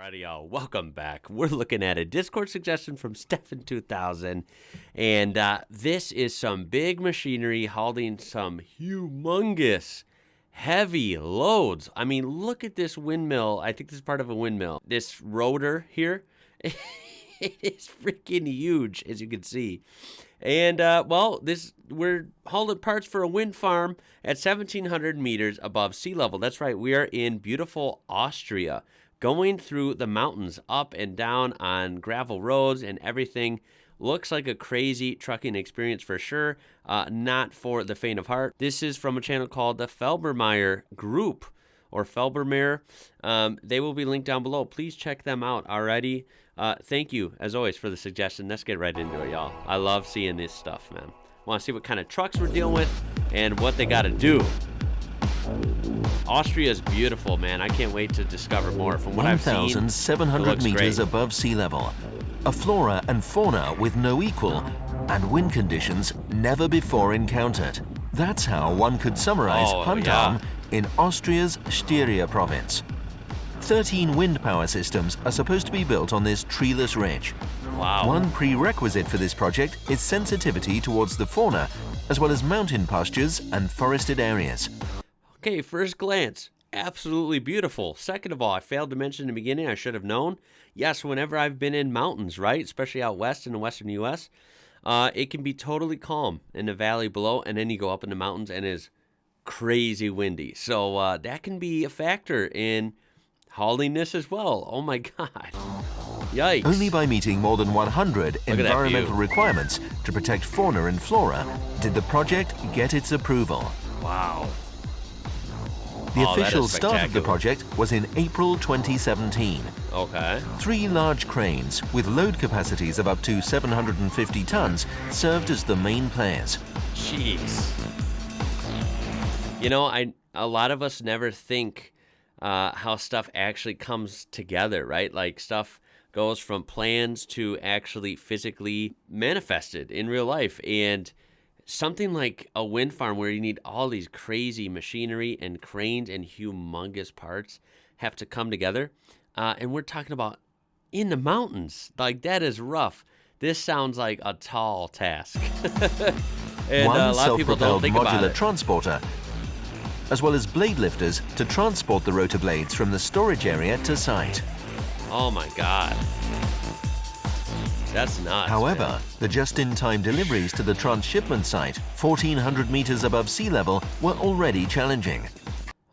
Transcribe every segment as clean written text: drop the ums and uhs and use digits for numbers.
Alrighty, y'all. Welcome back. We're looking at a Discord suggestion from Stefan2000, and this is some big machinery hauling some humongous, heavy loads. I mean, look at this windmill. I think this is part of a windmill. This rotor here, it is freaking huge, as you can see. And, we're hauling parts for a wind farm at 1,700 meters above sea level. That's right, we are in beautiful Austria, going through the mountains, up and down on gravel roads and everything. Looks like a crazy trucking experience for sure, not for the faint of heart. This is from a channel called the Felbermeyer Group, or Felbermeyer. They will be linked down below. Please check them out already. Thank you, as always, for the suggestion. Let's get right into it, y'all. I love seeing this stuff, man. Want to see what kind of trucks we're dealing with and what they got to do. Austria is beautiful, man. I can't wait to discover more. From what I've seen, 1,700 meters above sea level. A flora and fauna with no equal, and wind conditions never before encountered. That's how one could summarize TimTam in Austria's Styria province. 13 wind power systems are supposed to be built on this treeless ridge. Wow. One prerequisite for this project is sensitivity towards the fauna, as well as mountain pastures and forested areas. Okay, first glance, absolutely beautiful. Second of all, I failed to mention in the beginning, I should have known. Yes, whenever I've been in mountains, right, especially out west in the western U.S., it can be totally calm in the valley below, and then you go up in the mountains and it's crazy windy. So that can be a factor in hauling this as well. Oh my God. Yikes. Only by meeting more than 100 environmental requirements to protect fauna and flora did the project get its approval. Wow. The official start of the project was in April 2017. Okay. 3 large cranes with load capacities of up to 750 tons served as the main players. Jeez. You know, a lot of us never think how stuff actually comes together, right? Like stuff goes from plans to actually physically manifested in real life. And something like a wind farm where you need all these crazy machinery and cranes and humongous parts have to come together. And we're talking about in the mountains. Like, that is rough. This sounds like a tall task. And One a lot of people don't self-propelled think about modular it. Transporter, as well as blade lifters to transport the rotor blades from the storage area to site. Oh my God. That's nuts. However, man, the just-in-time deliveries to the transshipment site, 1,400 meters above sea level, were already challenging.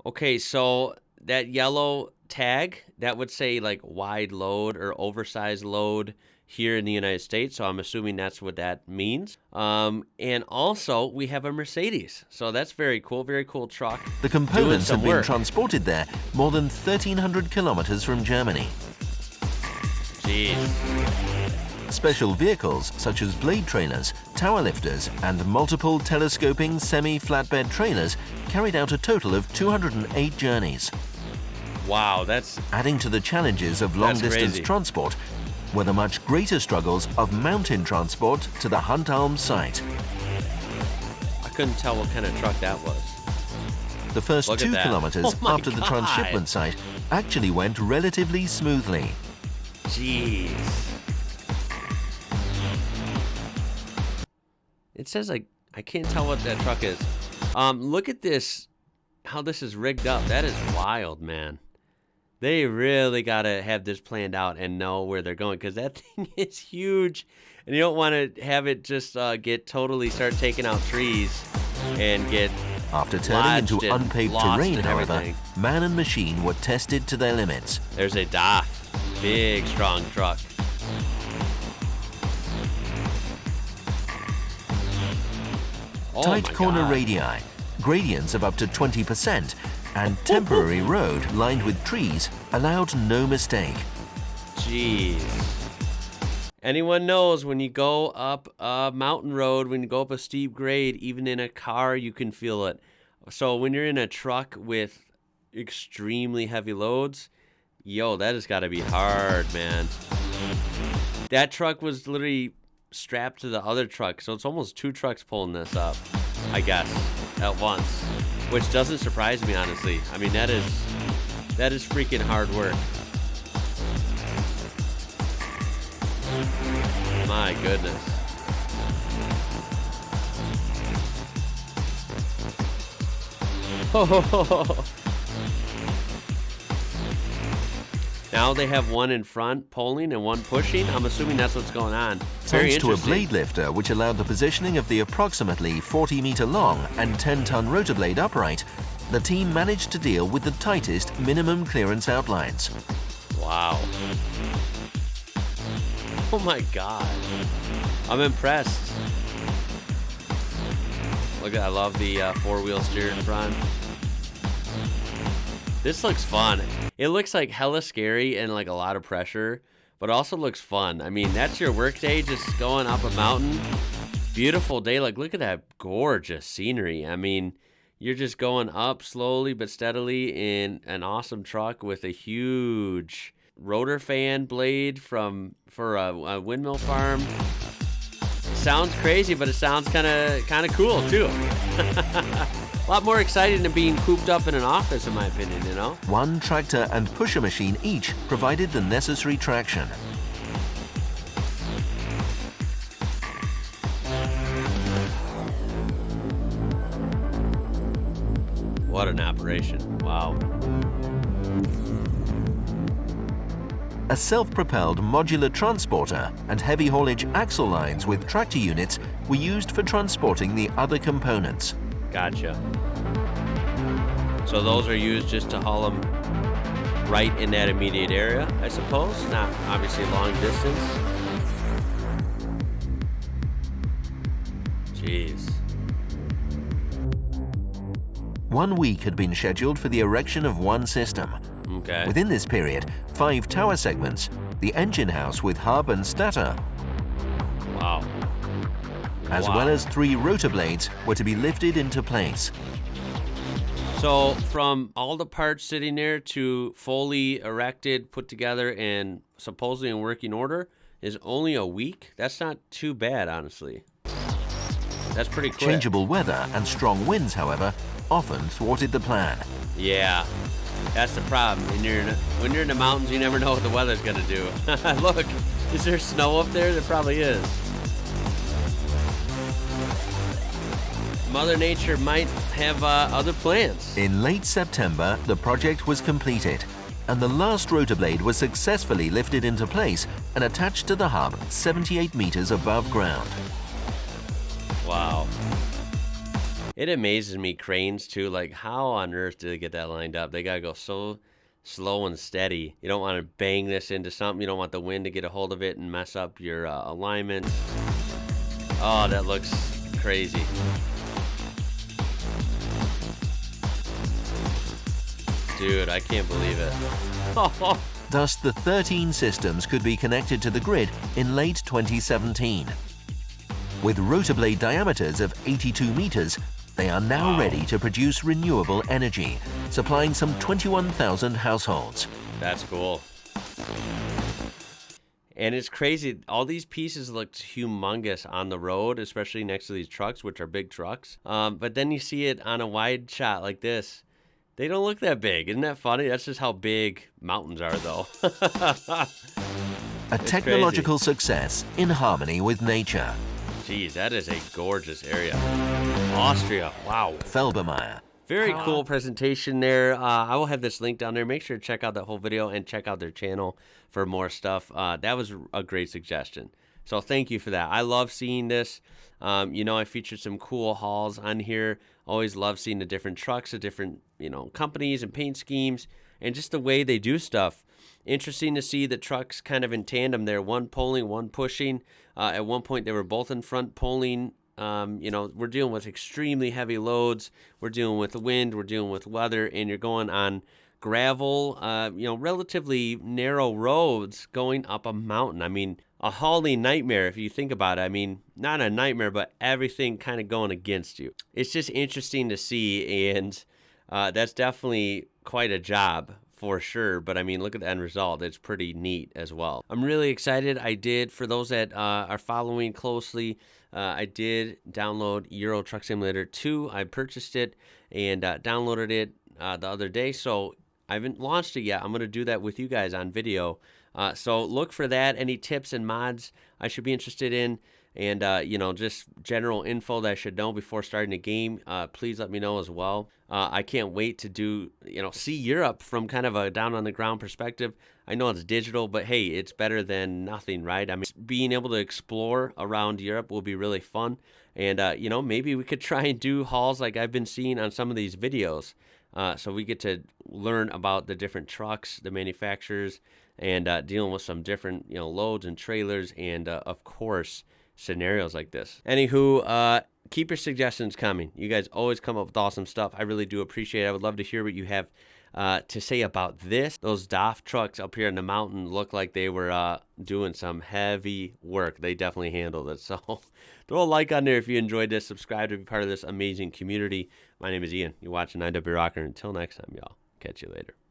Okay, so that yellow tag, that would say like wide load or oversized load here in the United States. So I'm assuming that's what that means. And also we have a Mercedes. So that's very cool truck. The components have been transported there more than 1,300 kilometers from Germany. Jeez. Special vehicles such as blade trailers, tower lifters, and multiple telescoping semi-flatbed trailers carried out a total of 208 journeys. Wow, that's... Adding to the challenges of long-distance transport were the much greater struggles of mountain transport to the TimTam site. I couldn't tell what kind of truck that was. The first 2 kilometers after the transshipment site actually went relatively smoothly. Jeez. It says like, I can't tell what that truck is. Look at this, how this is rigged up. That is wild, man. They really got to have this planned out and know where they're going, because that thing is huge. And you don't want to have it just start taking out trees and get After turning into unpaved terrain, however, man and machine were tested to their limits. There's a DAF, big, strong truck. Tight corner radii, gradients of up to 20%, and temporary road lined with trees allowed no mistake. Jeez. Anyone knows when you go up a mountain road, when you go up a steep grade, even in a car, you can feel it. So when you're in a truck with extremely heavy loads, yo, that has got to be hard, man. That truck was literally strapped to the other truck, so it's almost 2 trucks pulling this up, I guess, at once, which doesn't surprise me, honestly. I mean, that is freaking hard work. My goodness. Now they have one in front pulling and one pushing. I'm assuming that's what's going on. Very Thanks to a interesting. blade lifter which allowed the positioning of the approximately 40-meter long and 10-ton rotor blade upright, the team managed to deal with the tightest minimum clearance outlines. Wow. Oh my God. I'm impressed. Look, I love the four-wheel steer in front. This looks fun. It looks like hella scary and like a lot of pressure, but also looks fun. I mean, that's your work day, just going up a mountain. Beautiful day. Like, look at that gorgeous scenery. I mean, you're just going up slowly but steadily in an awesome truck with a huge rotor fan blade for a windmill farm. Sounds crazy, but it sounds kind of cool too. A lot more exciting than being cooped up in an office, in my opinion, you know? One tractor and pusher machine each provided the necessary traction. What an operation. Wow. A self-propelled modular transporter and heavy haulage axle lines with tractor units were used for transporting the other components. Gotcha. So those are used just to haul them right in that immediate area, I suppose? Not obviously long distance. Jeez. 1 week had been scheduled for the erection of one system. Okay. Within this period, 5 tower segments, the engine house with hub and stator, Wow. as well as 3 rotor blades were to be lifted into place. So from all the parts sitting there to fully erected, put together, and supposedly in working order is only a week? That's not too bad, honestly. That's pretty quick. Changeable weather and strong winds, however, often thwarted the plan. Yeah, that's the problem. When you're in the mountains, you never know what the weather's gonna do. Look, is there snow up there? There probably is. Mother Nature might have other plans. In late September, the project was completed, and the last rotor blade was successfully lifted into place and attached to the hub 78 meters above ground. Wow. It amazes me, cranes too. Like, how on earth do they get that lined up? They gotta go so slow and steady. You don't want to bang this into something. You don't want the wind to get a hold of it and mess up your alignment. Oh, that looks crazy. Dude, I can't believe it. Thus, the 13 systems could be connected to the grid in late 2017. With rotor blade diameters of 82 meters, they are now ready to produce renewable energy, supplying some 21,000 households. That's cool. And it's crazy. All these pieces looked humongous on the road, especially next to these trucks, which are big trucks. But then you see it on a wide shot like this. They don't look that big. Isn't that funny? That's just how big mountains are, though. A technological success in harmony with nature. Geez, that is a gorgeous area. Austria, wow. Felbermeyer. Very cool presentation there. I will have this link down there. Make sure to check out that whole video and check out their channel for more stuff. That was a great suggestion. So thank you for that. I love seeing this. You know, I featured some cool hauls on here. Always love seeing the different trucks, the different, companies and paint schemes, and just the way they do stuff. Interesting to see the trucks kind of in tandem there, one pulling, one pushing. At one point, they were both in front pulling. We're dealing with extremely heavy loads. We're dealing with wind. We're dealing with weather, and you're going on gravel, relatively narrow roads going up a mountain. I mean, a hauling nightmare if you think about it. I mean, not a nightmare, but everything kind of going against you. It's just interesting to see, and that's definitely quite a job for sure. But I mean, look at the end result. It's pretty neat as well. I'm really excited. I did, for those that are following closely, I did download Euro Truck Simulator 2. I purchased it and downloaded it the other day. So I haven't launched it yet. I'm going to do that with you guys on video So look for that. Any tips and mods I should be interested in, and just general info that I should know before starting a game, please let me know as well. I can't wait to see Europe from kind of a down on the ground perspective. I know it's digital, but hey, it's better than nothing, right? I mean, being able to explore around Europe will be really fun. And, maybe we could try and do hauls like I've been seeing on some of these videos. So we get to learn about the different trucks, the manufacturers, and dealing with some different, loads and trailers, and, of course, scenarios like this. Anywho, keep your suggestions coming. You guys always come up with awesome stuff. I really do appreciate it. I would love to hear what you have to say about this. Those DAF trucks up here in the mountain look like they were doing some heavy work. They definitely handled it. So throw a like on there if you enjoyed this. Subscribe to be part of this amazing community. My name is Ian. You're watching IWrocker. Until next time, y'all. Catch you later.